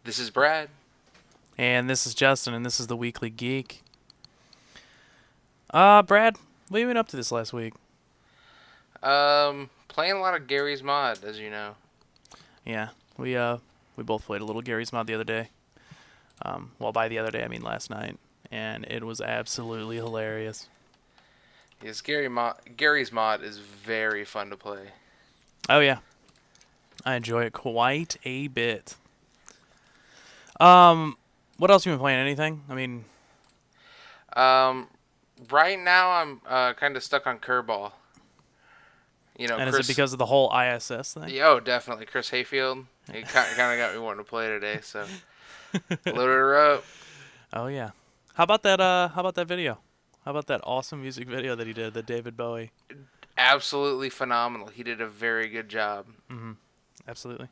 This is Brad. And this is Justin, and this is the Weekly Geek. Brad, what have you been up to this last week? Playing a lot of Gary's Mod, as you know. Yeah, we both played a little Gary's Mod the other day. Well, by the other day, I mean last night, and it was absolutely hilarious. Yes, Gary's Mod is very fun to play. Oh yeah, I enjoy it quite a bit. What else you been playing? Anything? I mean, Um, right now I'm kind of stuck on Curveball. You know, and is it Chris. because of the whole ISS thing? Yeah, oh, definitely Chris Hayfield. He kind of got me wanting to play today, so loaded her up. Oh yeah. How about that? How about that video? How about that awesome music video that he did, the David Bowie? Absolutely phenomenal. He did a very good job. Mm-hmm. Absolutely.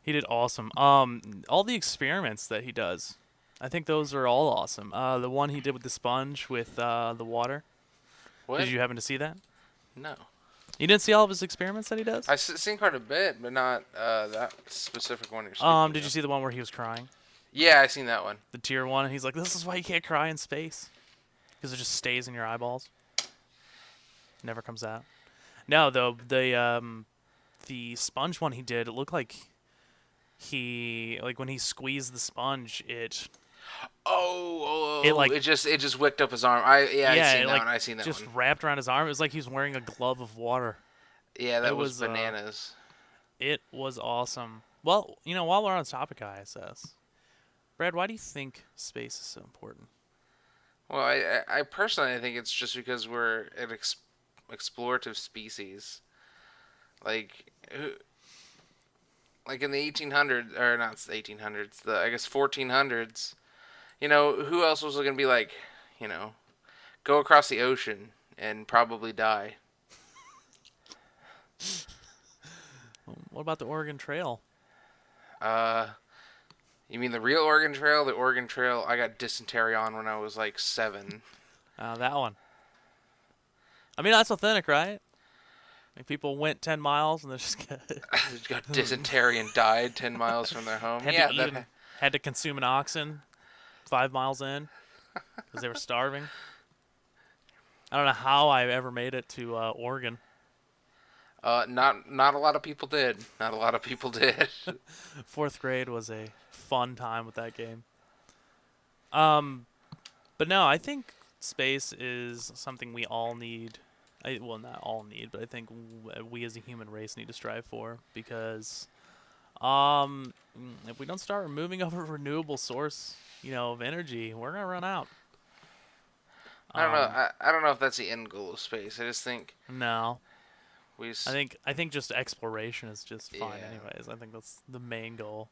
He did awesome. All the experiments that he does, I think those are all awesome. The one he did with the sponge with the water. What? Did you happen to see that? No. You didn't see all of his experiments that he does? I've seen quite a bit, but not that specific one you're speaking Did you of. see the one where he was crying? Yeah, I seen that one. The tier one, and he's like, "This is why you can't cry in space, because it just stays in your eyeballs, never comes out." No, though the sponge one he did, it looked like when he squeezed the sponge, it like It just wicked up his arm. I seen it that like one. I seen that just one. wrapped around his arm. It was like he was wearing a glove of water. Yeah, that It was was bananas. it was awesome. Well, while we're on the topic of ISS, Brad, why do you think space is so important? Well, I personally think it's just because we're an explorative species. Like, like in the 1800s, or not the 1800s, I guess 1400s. You know, who else was going to be like, you know, go across the ocean and probably die? What about the Oregon Trail? Uh, you mean the real Oregon Trail? The Oregon Trail I got dysentery on when I was like 7. That one. I mean, that's authentic, right? Like people went 10 miles and they just Got dysentery and died 10 miles from their home. had Yeah, to eat and had to consume an oxen 5 miles in because they were starving. I don't know how I ever made it to Oregon. not a lot of people did. Not a lot of people did. Fourth grade was a fun time with that game. Um, but no, I think space is something we all need. Well, not all need, but I think we as a human race need to strive for because, if we don't start moving over renewable source, of energy, we're gonna run out. I don't know. Um, I don't know if that's the end goal of space. I just think no, we. I think just exploration is just fine, Yeah. anyways. I think that's the main goal.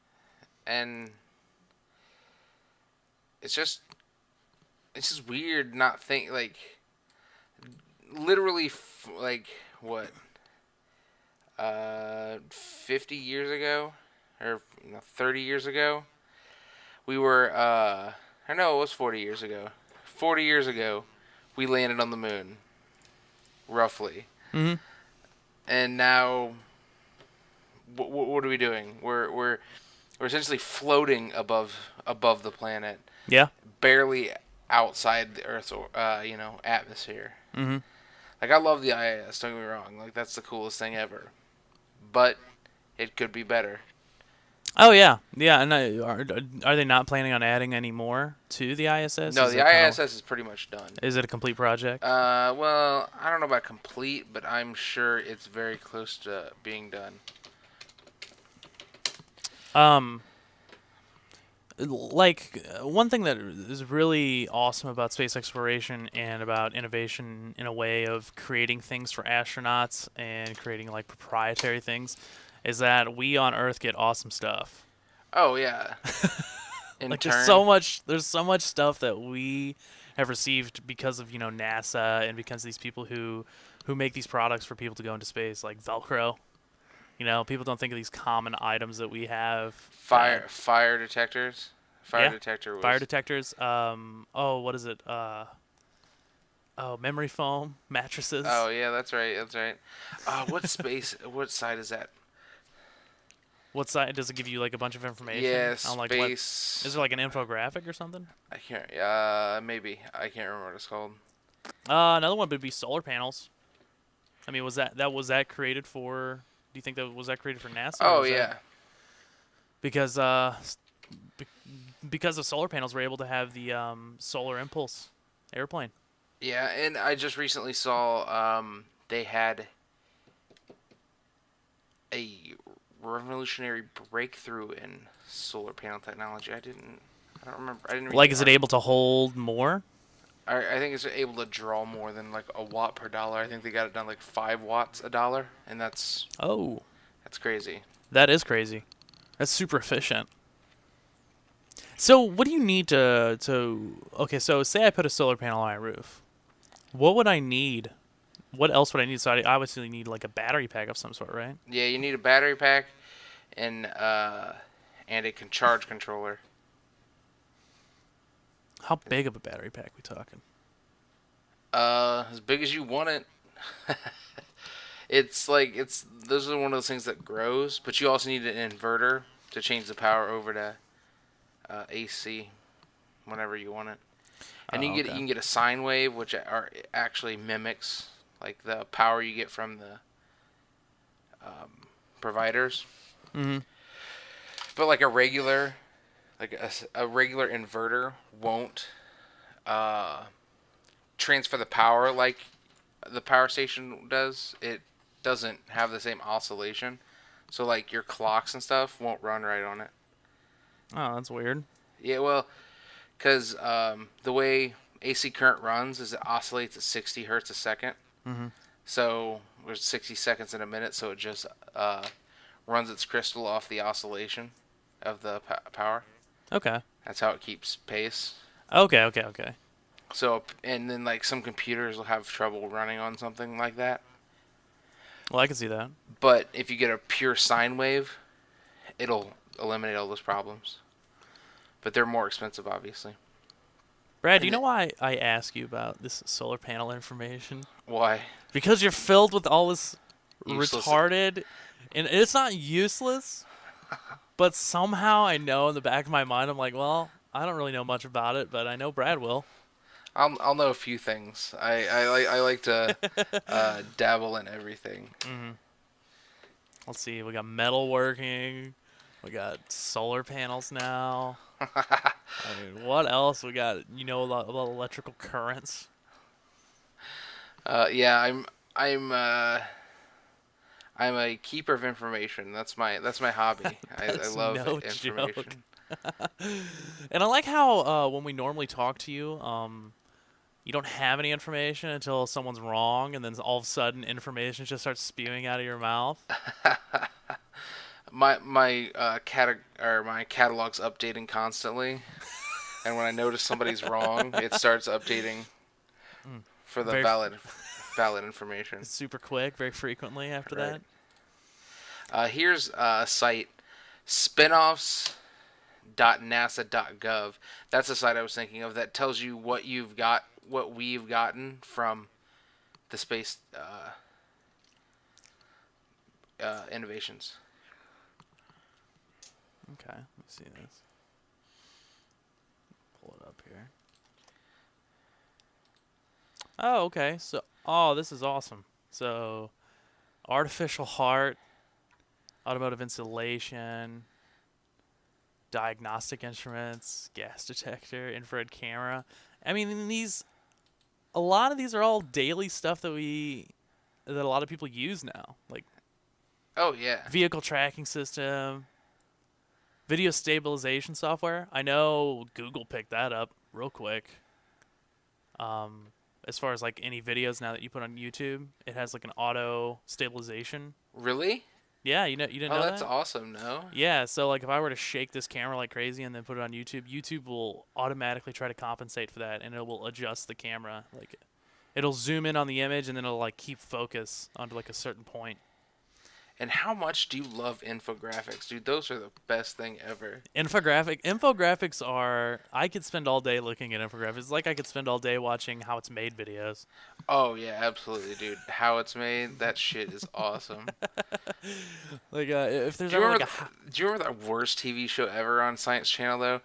And it's just weird not think like literally like what 50 years ago or 30 years ago we were or no, it was 40 years ago. 40 years ago we landed on the moon roughly. Mm-hmm. And now what are we doing? We're essentially floating above the planet, Yeah. barely outside the Earth's atmosphere. Mm-hmm. Like, I love the ISS. Don't get me wrong. Like, that's the coolest thing ever. But it could be better. Oh yeah, yeah. And are they not planning on adding any more to the ISS? No, Is the it kinda- ISS is pretty much done. Is it a complete project? Well, I don't know about complete, but I'm sure it's very close to being done. One thing that is really awesome about space exploration and about innovation in a way of creating things for astronauts and creating like proprietary things is that we on Earth get awesome stuff. Oh yeah. In Like turn, there's so much stuff that we have received because of NASA and because of these people who make these products for people to go into space, like Velcro. People don't think of these common items that we have. fire detectors. Fire Yeah. detector was Fire detectors. What is it? Memory foam, mattresses. Oh yeah, that's right. That's right. What space? What side is that? What side does it give you? Like a bunch of information Yeah, on like what? space. Is there like an infographic or something? I can't. Maybe I can't remember what it's called. Another one would be solar panels. I mean, was that created for? Do you think that was created for NASA or Oh was that yeah, because be- because of solar panels, we're able to have the solar impulse airplane. yeah. And I just recently saw they had a revolutionary breakthrough in solar panel technology. I don't remember. I didn't read Like, the is it article. able to hold more? I think it's able to draw more than like a watt per dollar. I think they got it done like 5 watts a dollar, and Oh, that's crazy. that is crazy. That's super efficient. So, what do you need to? Okay, so say I put a solar panel on my roof. What would I need? What else would I need? So I obviously need like a battery pack of some sort, right? Yeah, you need a battery pack and a charge controller. How big of a battery pack we talking? As big as you want it. It's those are one of those things that grows, but you also need an inverter to change the power over to AC whenever you want it. And Oh, you okay. can get a sine wave, which actually mimics like the power you get from the providers. Mm-hmm. But like a regular inverter won't uh, transfer the power like the power station does. It doesn't have the same oscillation, so like your clocks and stuff won't run right on it. Oh, that's weird. Yeah, well, because the way AC current runs is it oscillates at 60 hertz a second. Mm-hmm. So there's 60 seconds in a minute, so it just runs its crystal off the oscillation of the power. Okay. That's how it keeps pace. Okay. So, and then like some computers will have trouble running on something like that. Well, I can see that. But if you get a pure sine wave, it'll eliminate all those problems. But they're more expensive, obviously. Brad, do you And know why I ask you about this solar panel information? why? Because you're filled with all this Useless. retarded, and it's not useless, but somehow I know in the back of my mind, I'm like, well, I don't really know much about it, but I know Brad will. I'll know a few things. I like to dabble in everything. Mm-hmm. Let's see, we got metalworking, we got solar panels now. I mean, what else? We got, about electrical currents. Yeah, I'm a keeper of information. That's my hobby. I That's love no information. joke. And I like how when we normally talk to you, you don't have any information until someone's wrong, and then all of a sudden information just starts spewing out of your mouth. My catalog's updating constantly, and when I notice somebody's wrong, it starts updating for the Very valid information. It's super quick, very frequently after Right. that. Here's a site, spinoffs.nasa.gov. That's the site I was thinking of that tells you what we've gotten from the space innovations. Okay, let me see this. Pull it up here. Oh, okay. So, this is awesome. So, artificial heart, automotive insulation, diagnostic instruments, gas detector, infrared camera. I mean, a lot of these are all daily stuff that a lot of people use now, like Oh yeah. vehicle tracking system, video stabilization software. I know Google picked that up real quick. As far as like any videos now that you put on YouTube, it has like an auto stabilization. Really? Yeah, you didn't Oh, know that's that? awesome. No. Yeah, so like if I were to shake this camera like crazy and then put it on YouTube, YouTube will automatically try to compensate for that, and it will adjust the camera. Like it'll zoom in on the image and then it'll like keep focus onto like a certain point. And how much do you love infographics, dude? Those are the best thing ever. Infographics are. I could spend all day looking at infographics. It's like I could spend all day watching how it's made videos. Oh yeah, absolutely, dude. How it's made, that shit is awesome. Like if there's Do you ever like remember? Do you remember that worst TV show ever on Science Channel though?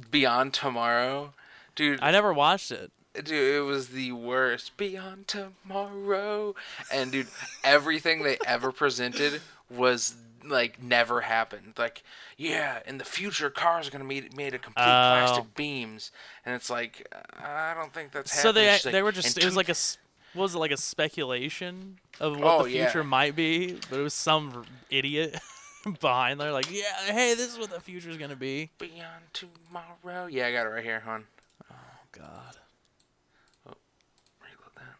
Beyond Tomorrow, dude. I never watched it. Dude, it was the worst. Beyond Tomorrow, and dude, everything they ever presented was like never happened. Like, yeah, in the future, cars are gonna be made of complete Oh, plastic beams, and it's like, I don't think that's so happening. She's they like, were and just it was like what was it, like a speculation of what oh the yeah, future might be, but it was some idiot behind there like, yeah, hey, this is what the future's gonna be. Beyond Tomorrow. Yeah, I got it right here, hon. Oh God. Oh, reload that.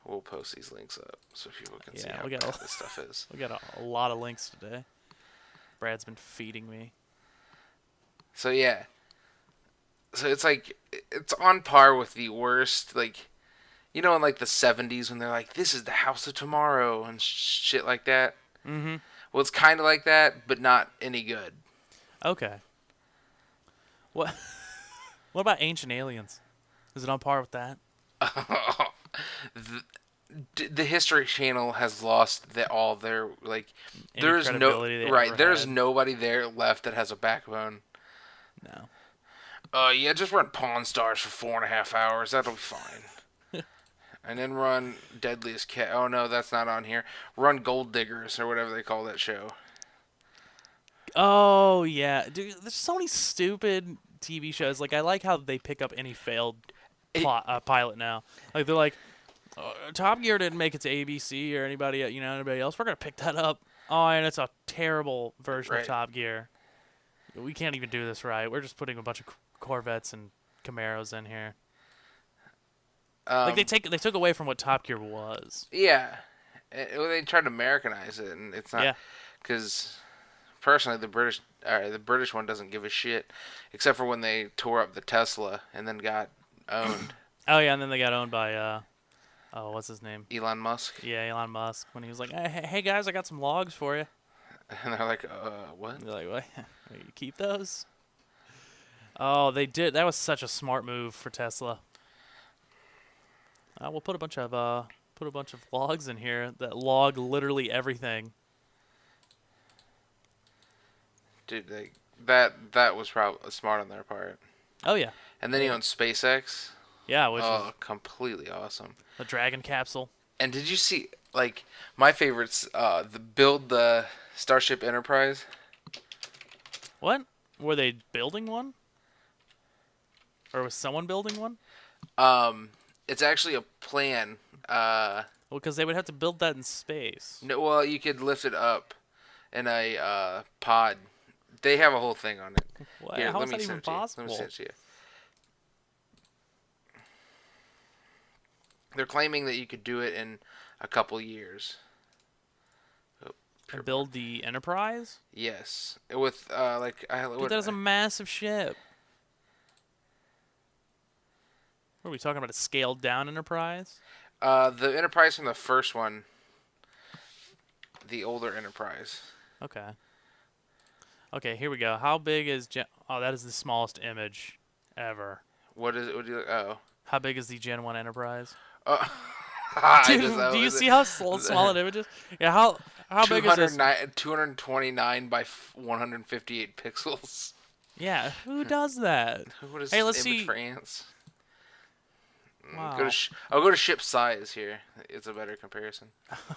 We'll post these links up so people can see Yeah, how we bad got this stuff is. we got a lot of links today. Brad's been feeding me. So yeah, so it's like it's on par with the worst, like, you know, in like the 70s when they're like, this is the house of tomorrow and shit like that. Mm-hmm. Well, it's kind of like that, but not any good. Okay. What what about Ancient Aliens? Is it on par with that? The History Channel has lost all their, like, Any there's no credibility they right, ever there's had? nobody there left that has a backbone. No. Yeah, just run Pawn Stars for 4.5 hours. That'll be fine. And then run Deadliest Cat. Oh no, that's not on here. Run Gold Diggers or whatever they call that show. Oh yeah, dude. There's so many stupid TV shows. Like I like how they pick up any failed pilot now. Like they're like, Top Gear didn't make it to ABC or anybody else. We're gonna pick that up. Oh, and it's a terrible version of Right. Top Gear. We can't even do this right. We're just putting a bunch of Corvettes and Camaros in here. Like they took away from what Top Gear was. Yeah, they tried to Americanize it, and it's not. Yeah. Because personally, the British one doesn't give a shit, except for when they tore up the Tesla and then got owned. Oh yeah, and then they got owned by what's his name? Elon Musk. Yeah, Elon Musk. When he was like, hey guys, I got some logs for you. And they're like, what? And they're like, what? You keep those? Oh, they did. That was such a smart move for Tesla. We'll put a bunch of logs in here that log literally everything. Dude, that was probably smart on their part. Oh yeah, And then he owns SpaceX. yeah, which is Completely awesome. a Dragon capsule. And did you see, like, my favorites, the Starship Enterprise? What? Were they building one? Or was someone building one? It's actually a plan. Well, because they would have to build that in space. No, well, you could lift it up in a pod. They have a whole thing on it. What? Here, How let is me that send even it to you. possible? Let me send it to you. They're claiming that you could do it in a couple years. And build the Enterprise? Yes, with Dude, that is a massive ship. What are we talking about? A scaled down Enterprise? the Enterprise from the first one, the older Enterprise. Okay. Okay, here we go. How big is Oh, that is the smallest image ever. What is it? What do you? Oh. How big is the Gen 1 Enterprise? I Dude, do you see how small an image is? Yeah, how big is this? 229 by 158 pixels. Yeah, who does that? What is Hey, this let's image see. for ants? Wow. I'll go to ship size here. It's a better comparison.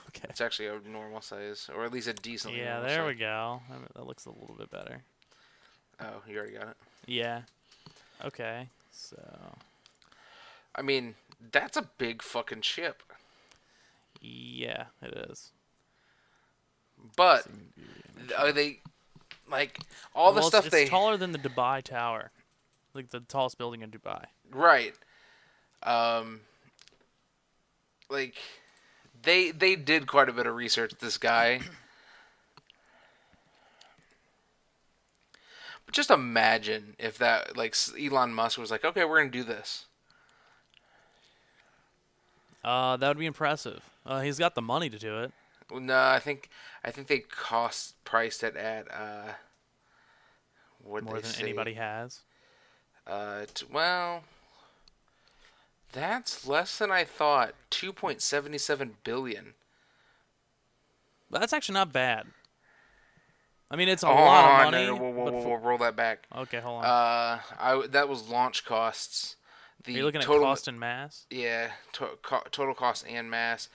Okay. It's actually a normal size, or at least a decently Yeah, normal there size. we go. I mean, that looks a little bit better. Oh, you already got it. Yeah. Okay. So. I mean, that's a big fucking ship. Yeah, it is. But are they like all the Well, stuff it's taller than the Dubai Tower, like the tallest building in Dubai. right? Like they did quite a bit of research. This guy. But just imagine if that, like, Elon Musk was like, okay, we're gonna do this. That would be impressive. He's got the money to do it. Well, no, I think they priced it at what More they than say. anybody has. Well, that's less than I thought. 2.77 billion. But that's actually not bad. I mean, it's a Oh, lot of hold on, money. no, no, whoa, But whoa, roll that back. okay, hold on. That was launch costs. Are you The looking at total, cost and mass? yeah, total cost and mass,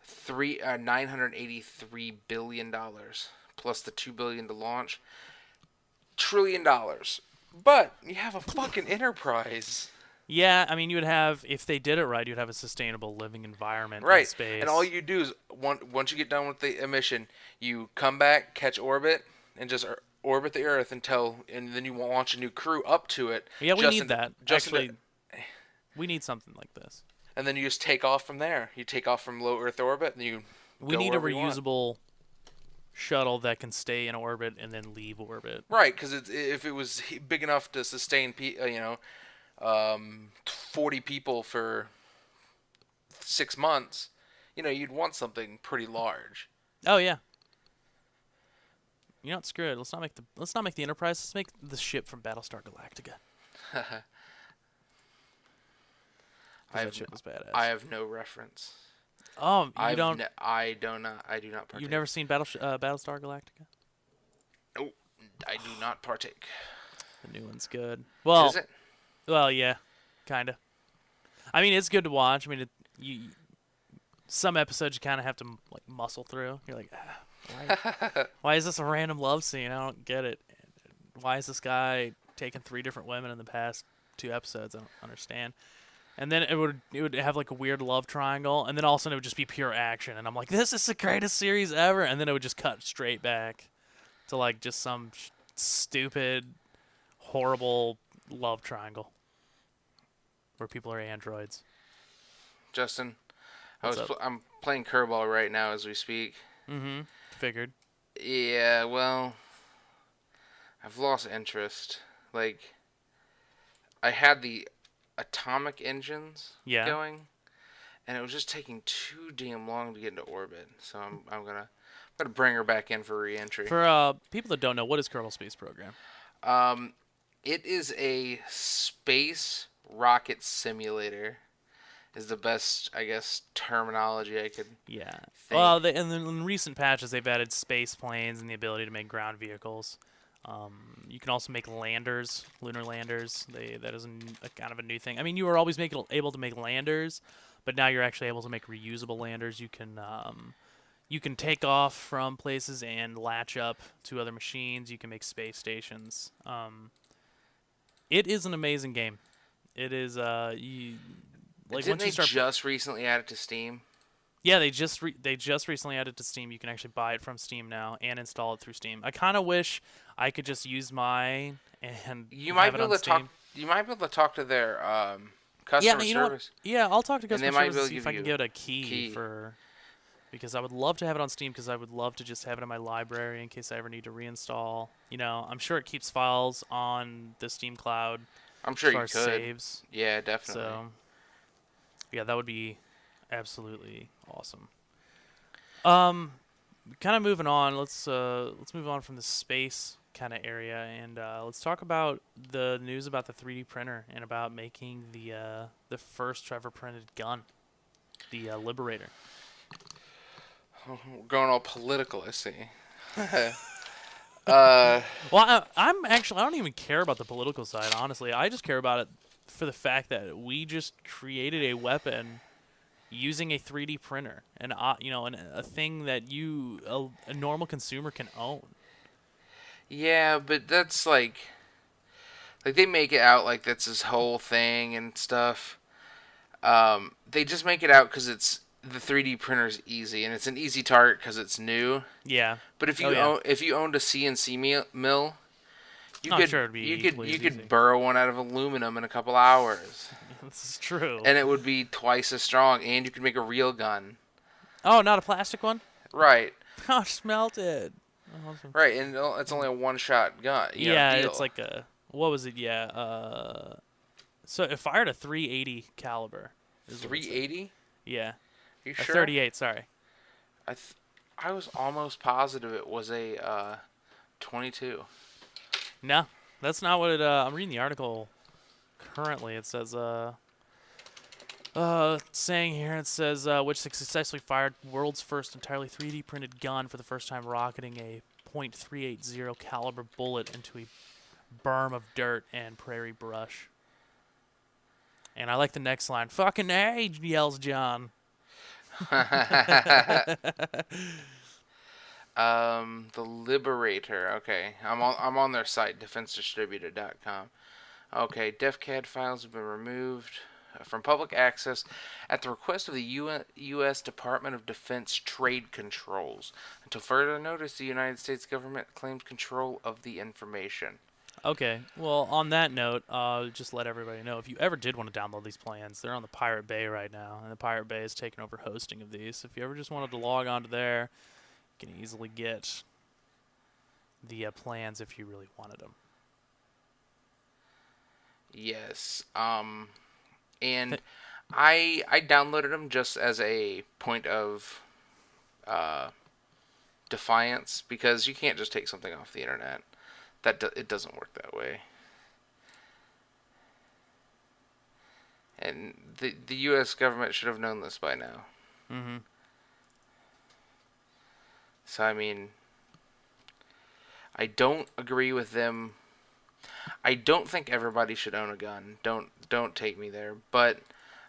$983 billion plus the $2 billion to launch, $1 trillion. But you have a fucking enterprise, Yeah, I mean, you would have, if they did it right, you'd have a sustainable living environment in right? space. And all you do is once you get done with the mission, you come back, catch orbit, and just orbit the Earth and then you launch a new crew up to it. Yeah, we just need into- that. just Actually, into- we need something like this. and then you just take off from there. You take off from low Earth orbit, and you We go need a wherever you want. reusable shuttle that can stay in orbit and then leave orbit. Right, because if it was big enough to sustain, 40 people for 6 months, you'd want something pretty large. Oh yeah. You know what? Screw it. Let's not make the Enterprise. Let's make the ship from Battlestar Galactica. 'Cause that ship was badass. I have no reference. Oh, you I don't. do not partake. You've never seen Battlestar Galactica? Nope, I do not partake. The new one's good. Well, Is it? well, yeah, kinda. I mean, it's good to watch. I mean, some episodes you kind of have to like muscle through. You're like, why is this a random love scene? I don't get it. Why is this guy taking 3 different women in the past 2 episodes? I don't understand. And then it would have like a weird love triangle, and then all of a sudden it would just be pure action, and I'm like, this is the greatest series ever. And then it would just cut straight back to like just some stupid, horrible love triangle where people are androids. Justin, What's up? I'm playing Kerbal right now as we speak. Mm-hmm. Figured. Yeah, well, I've lost interest. Like, I had the atomic engines Yeah. going, and it was just taking too damn long to get into orbit. So I'm gonna bring her back in for re-entry. For people that don't know, what is Kerbal Space Program? It is a space rocket simulator. Is the best, I guess, terminology I could. Yeah. Think. Well, in recent patches, they've added space planes and the ability to make ground vehicles. You can also make landers, lunar landers. That is a kind of a new thing. I mean, you were always able to make landers, but now you're actually able to make reusable landers. You can take off from places and latch up to other machines. You can make space stations. It is an amazing game. It is Didn't once they you start. just recently added to Steam? Yeah, they just recently added to Steam. You can actually buy it from Steam now and install it through Steam. I kind of wish I could just use mine and You might have be it able on to Steam. talk. You might be able to talk to their customer you know what? service. Yeah, I'll talk to And they customer might service be able and to see if I give can you get a key because I would love to have it on Steam because I would love to just have it in my library in case I ever need to reinstall. I'm sure it keeps files on the Steam cloud I'm sure as you far could. as saves. Yeah, definitely. So, yeah, that would be absolutely awesome. Kind of moving on. Let's move on from the space kind of area and let's talk about the news about the 3D printer and about making the first Trevor printed gun, the Liberator. We're going all political, I see. Well, I don't even care about the political side, honestly. I just care about it for the fact that we just created a weapon using a 3D printer, and a thing that a normal consumer can own. Yeah, but that's like they make it out like that's this whole thing and stuff. They just make it out because the 3D printer is easy and it's an easy target because it's new. Yeah. But if you if you owned a CNC mill, Sure it'd be you equally as easy. could burrow one out of aluminum in a couple hours, This is true. and it would be twice as strong, and you could make a real gun. Oh, not a plastic one? Right. Oh, smelted. Awesome. Right, and it's only a one-shot gun. Yeah, deal. it's like what was it? Yeah. So it fired a 380 caliber. is what it said. 380. Yeah. You Or sure? 38, sorry. I th- I was almost positive it was a 22. No, that's not what it. I'm reading the article currently. It says saying here it says which successfully fired world's first entirely 3D printed gun for the first time, rocketing a .380 caliber bullet into a berm of dirt and prairie brush. And I like the next line. Fucking A, yells John. The Liberator. Okay, I'm on their site, defensedistributor.com. Okay, DefCAD files have been removed from public access at the request of the U.S. Department of Defense Trade Controls. Until further notice, the United States government claims control of the information. Okay, well, on that note, just let everybody know, if you ever did want to download these plans, they're on the Pirate Bay right now, and the Pirate Bay is taking over hosting of these. If you ever just wanted to log on to there, you can easily get the plans if you really wanted them. Yes. And I downloaded them just as a point of defiance, because you can't just take something off the internet. It doesn't work that way. And the U.S. government should have known this by now. Mm-hmm. So I mean, I don't agree with them. I don't think everybody should own a gun. Don't take me there, but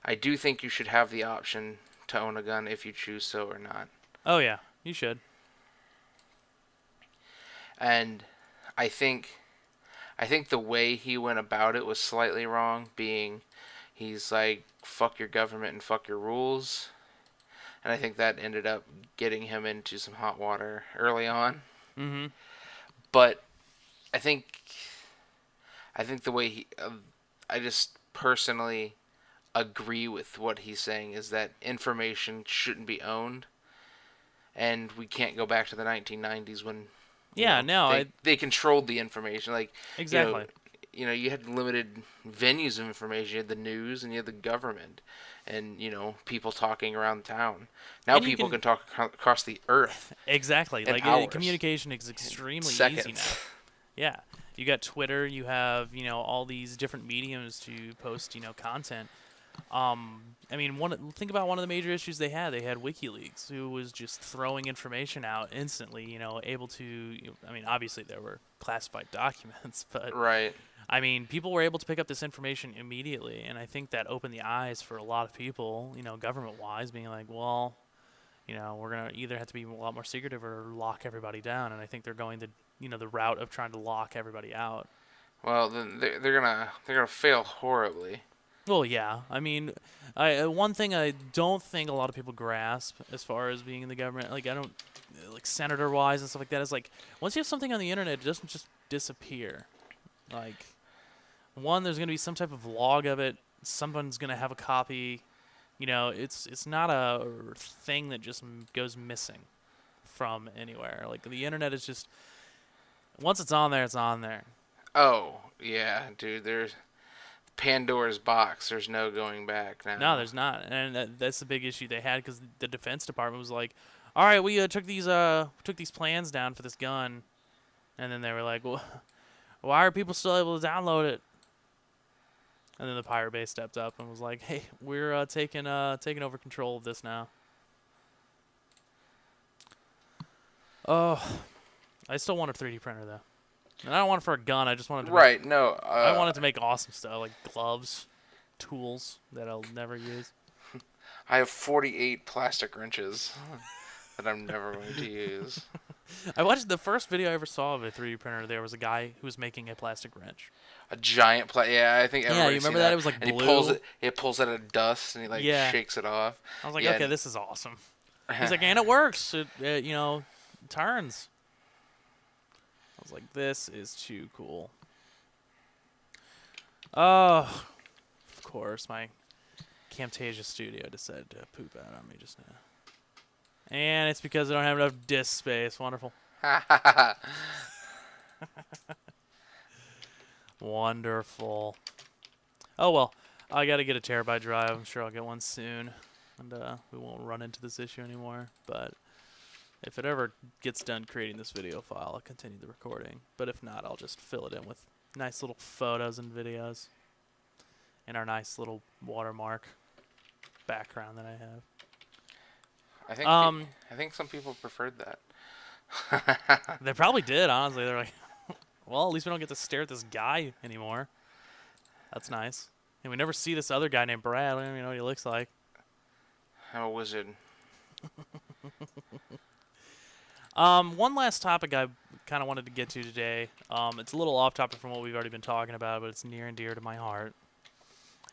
I do think you should have the option to own a gun if you choose so or not. Oh, yeah, you should. And I think the way he went about it was slightly wrong, being he's like, fuck your government and fuck your rules. And I think that ended up getting him into some hot water early on. Mm-hmm. But I think the way I just personally agree with what he's saying is that information shouldn't be owned, and we can't go back to the 1990s when Yeah, no, they controlled the information. Like, exactly. you had limited venues of information. You had the news and you had the government, and people talking around town. Now And you people can talk across the earth. Exactly. in Like hours. communication is extremely easy Seconds. now. Yeah. You got Twitter, you have, all these different mediums to post, content. I mean, think about one of the major issues they had. They had WikiLeaks, who was just throwing information out instantly, able to, I mean, obviously there were classified documents, but Right. I mean, people were able to pick up this information immediately, and I think that opened the eyes for a lot of people, government-wise, being like, well, we're going to either have to be a lot more secretive or lock everybody down, and I think they're going the route of trying to lock everybody out. Well, then they're gonna fail horribly. Well, yeah. I mean, one thing I don't think a lot of people grasp as far as being in the government, like I don't, like senator-wise and stuff like that, is like once you have something on the internet, it doesn't just disappear. Like, one, there's gonna be some type of log of it. Someone's gonna have a copy. It's not a thing that just goes missing from anywhere. Like the internet is just once it's on there, it's on there. Oh yeah, dude. There's Pandora's box. There's no going back now. No, there's not, and that's the big issue they had because the Defense Department was like, "All right, we took these plans down for this gun," and then they were like, "Well, why are people still able to download it?" And then the Pirate Bay stepped up and was like, "Hey, we're taking over control of this now." Oh, I still want a 3D printer though, and I don't want it for a gun. I just wanted to Right. No. I wanted to make awesome stuff like gloves, tools that I'll never use. I have 48 plastic wrenches that I'm never going to use. I watched the first video I ever saw of a 3D printer. There was a guy who was making a plastic wrench. A giant Yeah, I think Yeah, everybody's you remember seen that? It was like and blue. he pulls it. It pulls out of dust and he Yeah. shakes it off. I was like, Yeah. okay, this is awesome. He's like, and it works. It turns. I was like, this is too cool. Oh, of course, my Camtasia Studio decided to poop out on me just now. And it's because I don't have enough disk space. Wonderful. Wonderful. Oh, well. I got to get a terabyte drive. I'm sure I'll get one soon. and we won't run into this issue anymore. But if it ever gets done creating this video file, I'll continue the recording. But if not, I'll just fill it in with nice little photos and videos and our nice little watermark background that I have. I think some people preferred that. They probably did, honestly. They're like, well, at least we don't get to stare at this guy anymore. That's nice. And we never see this other guy named Brad. We don't even know what he looks like. I'm a wizard. One last topic I kind of wanted to get to today. It's a little off topic from what we've already been talking about, but it's near and dear to my heart.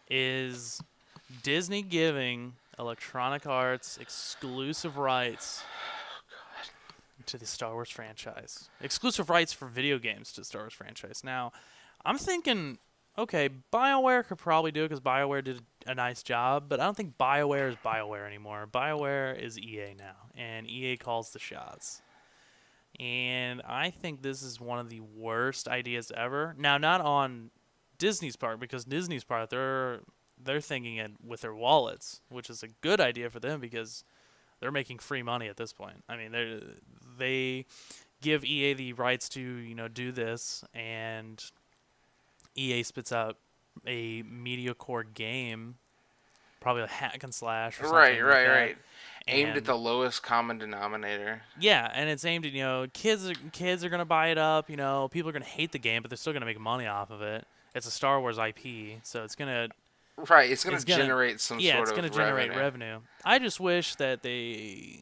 Is Disney giving Electronic Arts exclusive rights to the Star Wars franchise? Exclusive rights for video games to the Star Wars franchise. Now, I'm thinking, okay, BioWare could probably do it because BioWare did a nice job, but I don't think BioWare is BioWare anymore. BioWare is EA now, and EA calls the shots. And I think this is one of the worst ideas ever. Now, not on Disney's part, because Disney's part, they're thinking it with their wallets, which is a good idea for them because they're making free money at this point. I mean, they give EA the rights to do this, and EA spits out a mediocre game, probably a hack and slash or something Right. Aimed at the lowest common denominator. Yeah, and it's aimed at kids are gonna buy it up. People are gonna hate the game, but they're still gonna make money off of it. It's a Star Wars IP, so it's gonna generate some sort of it's gonna generate revenue. I just wish that they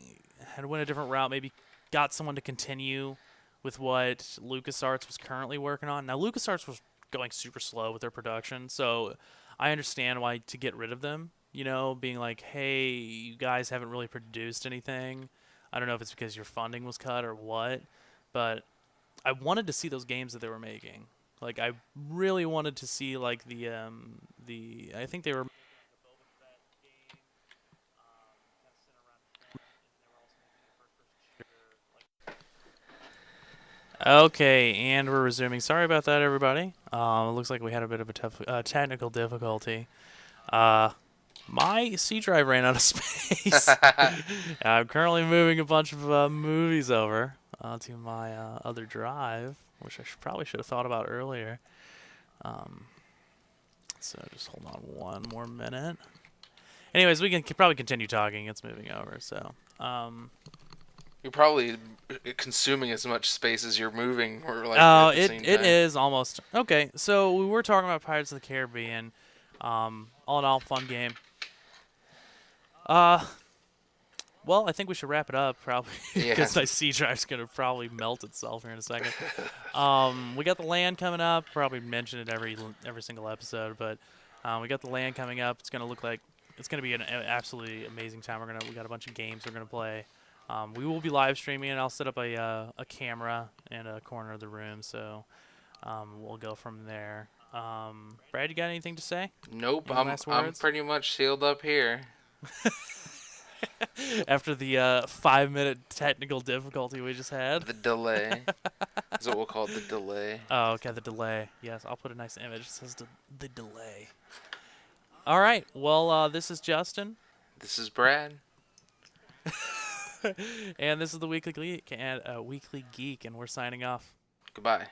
had went a different route. Maybe got someone to continue with what LucasArts was currently working on. Now LucasArts was going super slow with their production, so I understand why to get rid of them. Being like, hey, you guys haven't really produced anything. I don't know if it's because your funding was cut or what, but I wanted to see those games that they were making. Like, I really wanted to see, like, I think they were Okay, and we're resuming. Sorry about that, everybody. It looks like we had a bit of a technical difficulty. My C drive ran out of space. I'm currently moving a bunch of movies over to my other drive, which I probably should have thought about earlier. So just hold on one more minute. Anyways, we can probably continue talking. It's moving over, so... You're probably consuming as much space as you're moving, or like Oh, at the same time. it is almost. Okay, so we were talking about Pirates of the Caribbean. All in all, fun game. Well, I think we should wrap it up, probably, because my C drive's going to probably melt itself here in a second. We got the LAN coming up. Probably mention it every single episode, but we got the LAN coming up. It's going to look like it's going to be an absolutely amazing time. We got a bunch of games we're going to play. We will be live streaming, and I'll set up a camera in a corner of the room, so we'll go from there. Brad, you got anything to say? Nope, I'm pretty much sealed up here. After the 5-minute technical difficulty we just had. The delay. That's what we'll call it, the delay. Oh, okay, the delay. Yes, I'll put a nice image. It says the delay. All right, well, this is Justin. This is Brad. And this is the Weekly Geek, and we're signing off. Goodbye.